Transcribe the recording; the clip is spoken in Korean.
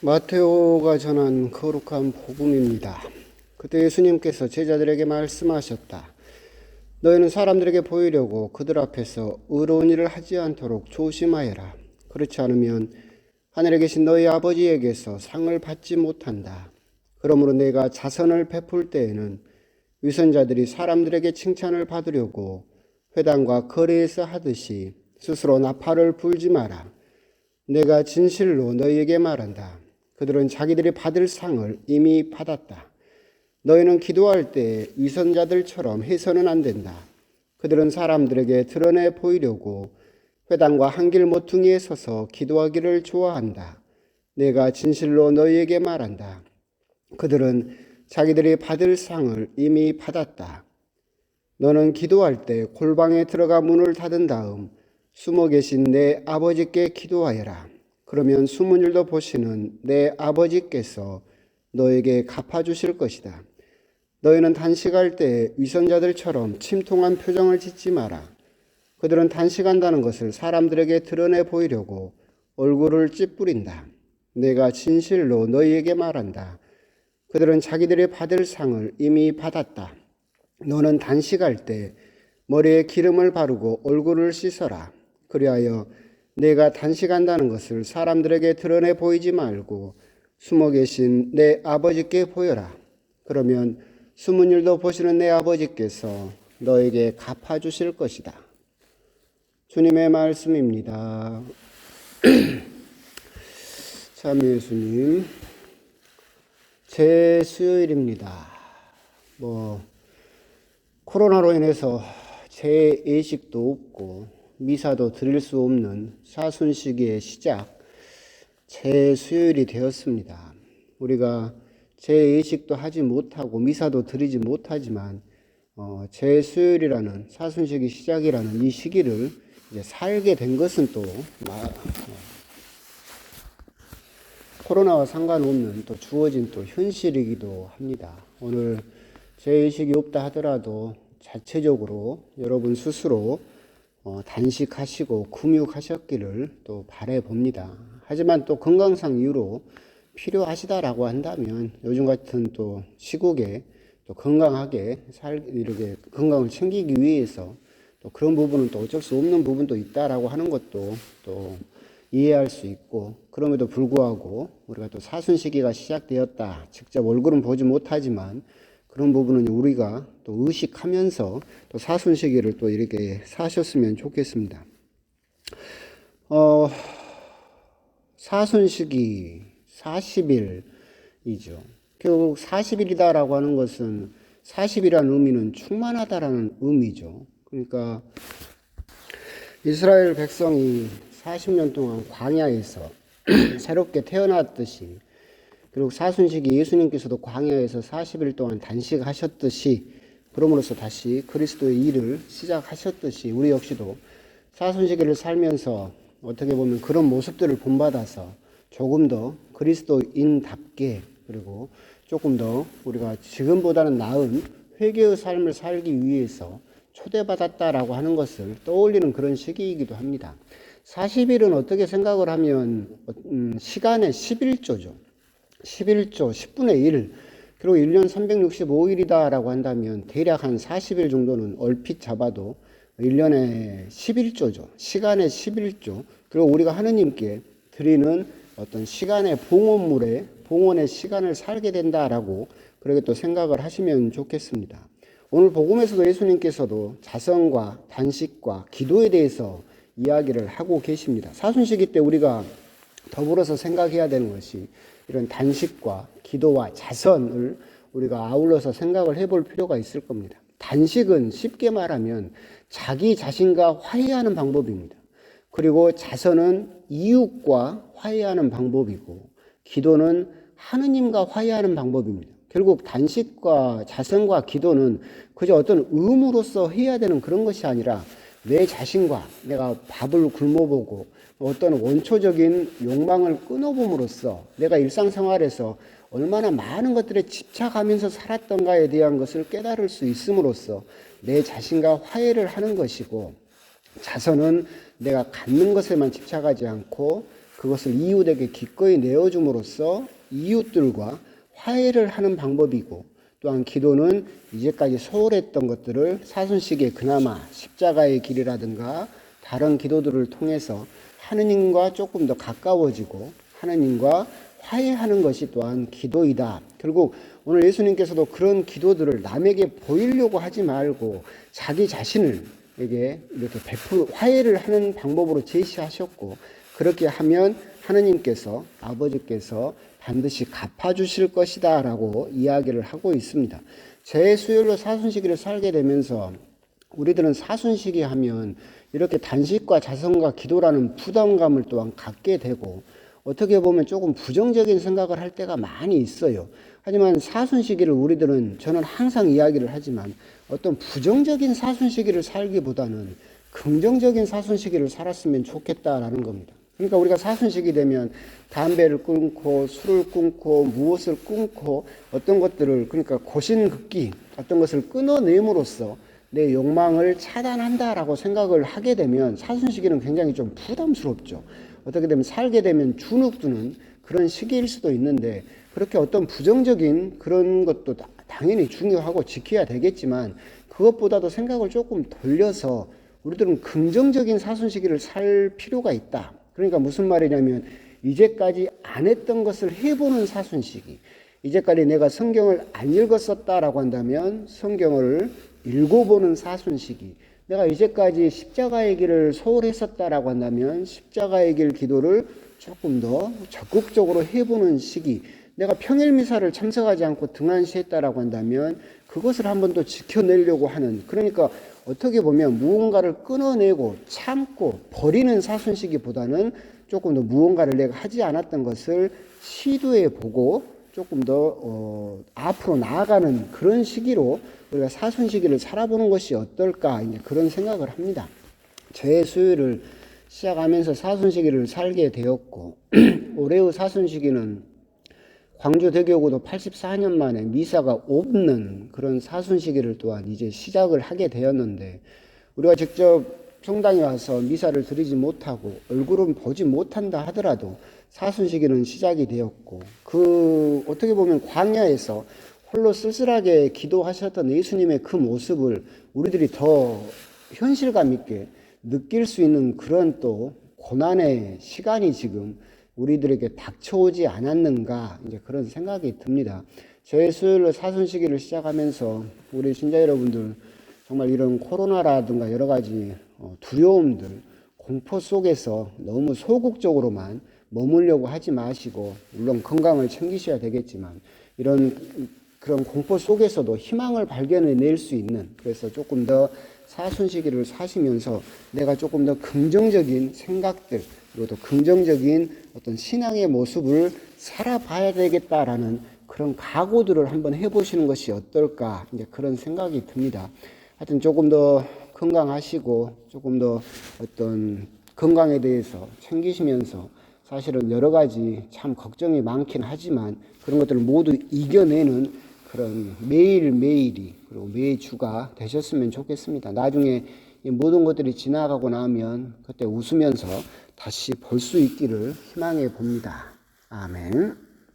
마테오가 전한 거룩한 복음입니다. 그때 예수님께서 제자들에게 말씀하셨다. 너희는 사람들에게 보이려고 그들 앞에서 의로운 일을 하지 않도록 조심하여라. 그렇지 않으면 하늘에 계신 너희 아버지에게서 상을 받지 못한다. 그러므로 내가 자선을 베풀 때에는 위선자들이 사람들에게 칭찬을 받으려고 회당과 거리에서 하듯이 스스로 나팔을 불지 마라. 내가 진실로 너희에게 말한다. 그들은 자기들이 받을 상을 이미 받았다. 너희는 기도할 때 위선자들처럼 해서는 안 된다. 그들은 사람들에게 드러내 보이려고 회당과 한길 모퉁이에 서서 기도하기를 좋아한다. 내가 진실로 너희에게 말한다. 그들은 자기들이 받을 상을 이미 받았다. 너는 기도할 때 골방에 들어가 문을 닫은 다음 숨어 계신 내 아버지께 기도하여라. 그러면 숨은 일도 보시는 내 아버지께서 너에게 갚아주실 것이다. 너희는 단식할 때 위선자들처럼 침통한 표정을 짓지 마라. 그들은 단식한다는 것을 사람들에게 드러내 보이려고 얼굴을 찌푸린다. 내가 진실로 너희에게 말한다. 그들은 자기들이 받을 상을 이미 받았다. 너는 단식할 때 머리에 기름을 바르고 얼굴을 씻어라. 그리하여 내가 단식한다는 것을 사람들에게 드러내 보이지 말고 숨어 계신 내 아버지께 보여라. 그러면 숨은 일도 보시는 내 아버지께서 너에게 갚아주실 것이다. 주님의 말씀입니다. 참 예수님, 제 수요일입니다. 코로나로 인해서 제 예식도 없고 미사도 드릴 수 없는 사순시기의 시작, 제 수요일이 되었습니다. 우리가 제 예식도 하지 못하고 미사도 드리지 못하지만 제 수요일이라는 사순시기 시작이라는 이 시기를 이제 살게 된 것은 또 코로나와 상관없는 또 주어진 또 현실이기도 합니다. 오늘 제 예식이 없다 하더라도 자체적으로 여러분 스스로 단식하시고 금육하셨기를 또 바라봅니다. 하지만 또 건강상 이유로 필요하시다라고 한다면 요즘 같은 또 시국에 또 건강하게 이렇게 건강을 챙기기 위해서 또 그런 부분은 또 어쩔 수 없는 부분도 있다라고 하는 것도 또 이해할 수 있고, 그럼에도 불구하고 우리가 또 사순시기가 시작되었다, 직접 얼굴은 보지 못하지만 그런 부분은 우리가 또 의식하면서 또 사순시기를 또 이렇게 사셨으면 좋겠습니다. 사순시기 40일이죠. 결국 40일이다라고 하는 것은 40이라는 의미는 충만하다라는 의미죠. 그러니까 이스라엘 백성이 40년 동안 광야에서 새롭게 태어났듯이, 그리고 사순시기 예수님께서도 광야에서 40일 동안 단식하셨듯이, 그러므로서 다시 그리스도의 일을 시작하셨듯이 우리 역시도 사순시기를 살면서 어떻게 보면 그런 모습들을 본받아서 조금 더 그리스도인답게, 그리고 조금 더 우리가 지금보다는 나은 회개의 삶을 살기 위해서 초대받았다라고 하는 것을 떠올리는 그런 시기이기도 합니다. 40일은 어떻게 생각을 하면 시간의 11조죠. 11조 10분의 1, 그리고 1년 365일이다라고 한다면 대략 한 40일 정도는 얼핏 잡아도 1년에 11조죠. 시간의 11조. 그리고 우리가 하느님께 드리는 어떤 시간의 봉헌의 시간을 살게 된다라고 그렇게 또 생각을 하시면 좋겠습니다. 오늘 복음에서도 예수님께서도 자선과 단식과 기도에 대해서 이야기를 하고 계십니다. 사순시기 때 우리가 더불어서 생각해야 되는 것이 이런 단식과 기도와 자선을 우리가 아울러서 생각을 해볼 필요가 있을 겁니다. 단식은 쉽게 말하면 자기 자신과 화해하는 방법입니다. 그리고 자선은 이웃과 화해하는 방법이고, 기도는 하느님과 화해하는 방법입니다. 결국 단식과 자선과 기도는 그저 어떤 의무로서 해야 되는 그런 것이 아니라 내 자신과 내가 밥을 굶어보고 어떤 원초적인 욕망을 끊어봄으로써 내가 일상생활에서 얼마나 많은 것들에 집착하면서 살았던가에 대한 것을 깨달을 수 있음으로써 내 자신과 화해를 하는 것이고, 자선은 내가 갖는 것에만 집착하지 않고 그것을 이웃에게 기꺼이 내어줌으로써 이웃들과 화해를 하는 방법이고, 또한 기도는 이제까지 소홀했던 것들을 사순식에 그나마 십자가의 길이라든가 다른 기도들을 통해서 하느님과 조금 더 가까워지고 하느님과 화해하는 것이 또한 기도이다. 결국 오늘 예수님께서도 그런 기도들을 남에게 보이려고 하지 말고 자기 자신에게 이렇게 화해를 하는 방법으로 제시하셨고, 그렇게 하면 하느님께서, 아버지께서 반드시 갚아주실 것이다 라고 이야기를 하고 있습니다. 제 수요일로 사순시기를 살게 되면서 우리들은 사순시기 하면 이렇게 단식과 자성과 기도라는 부담감을 또한 갖게 되고, 어떻게 보면 조금 부정적인 생각을 할 때가 많이 있어요. 하지만 사순시기를 우리들은, 저는 항상 이야기를 하지만 어떤 부정적인 사순시기를 살기보다는 긍정적인 사순시기를 살았으면 좋겠다라는 겁니다. 그러니까 우리가 사순시기 되면 담배를 끊고 술을 끊고 무엇을 끊고 어떤 것들을, 그러니까 고신극기 어떤 것을 끊어냄으로써 내 욕망을 차단한다라고 생각을 하게 되면 사순시기는 굉장히 좀 부담스럽죠. 어떻게 되면 살게 되면 주눅드는 그런 시기일 수도 있는데, 그렇게 어떤 부정적인 그런 것도 당연히 중요하고 지켜야 되겠지만 그것보다도 생각을 조금 돌려서 우리들은 긍정적인 사순시기를 살 필요가 있다. 그러니까 무슨 말이냐면 이제까지 안 했던 것을 해보는 사순시기, 이제까지 내가 성경을 안 읽었었다라고 한다면 성경을 읽어보는 사순시기, 내가 이제까지 십자가의 길을 소홀했었다라고 한다면 십자가의 길 기도를 조금 더 적극적으로 해보는 시기, 내가 평일미사를 참석하지 않고 등한시했다라고 한다면 그것을 한 번 더 지켜내려고 하는, 그러니까 어떻게 보면 무언가를 끊어내고 참고 버리는 사순시기보다는 조금 더 무언가를 내가 하지 않았던 것을 시도해 보고 조금 더 앞으로 나아가는 그런 시기로 우리가 사순시기를 살아보는 것이 어떨까, 이제 그런 생각을 합니다. 제 수요일을 시작하면서 사순시기를 살게 되었고 올해의 사순시기는 광주대교구도 84년 만에 미사가 없는 그런 사순시기를 또한 이제 시작을 하게 되었는데, 우리가 직접 성당에 와서 미사를 드리지 못하고 얼굴은 보지 못한다 하더라도 사순시기는 시작이 되었고, 그 어떻게 보면 광야에서 홀로 쓸쓸하게 기도하셨던 예수님의 그 모습을 우리들이 더 현실감 있게 느낄 수 있는 그런 또 고난의 시간이 지금 우리들에게 닥쳐오지 않았는가, 이제 그런 생각이 듭니다. 저의 수요일로 사순시기를 시작하면서 우리 신자 여러분들 정말 이런 코로나라든가 여러 가지 두려움들, 공포 속에서 너무 소극적으로만 머물려고 하지 마시고, 물론 건강을 챙기셔야 되겠지만 이런 그런 공포 속에서도 희망을 발견해낼 수 있는, 그래서 조금 더 사순시기를 사시면서 내가 조금 더 긍정적인 생각들, 그리고 또 긍정적인 어떤 신앙의 모습을 살아봐야 되겠다라는 그런 각오들을 한번 해보시는 것이 어떨까, 이제 그런 생각이 듭니다. 하여튼 조금 더 건강하시고 조금 더 어떤 건강에 대해서 챙기시면서, 사실은 여러 가지 참 걱정이 많긴 하지만 그런 것들을 모두 이겨내는 그런 매일매일이, 그리고 매주가 되셨으면 좋겠습니다. 나중에 이 모든 것들이 지나가고 나면 그때 웃으면서 다시 볼 수 있기를 희망해 봅니다. 아멘.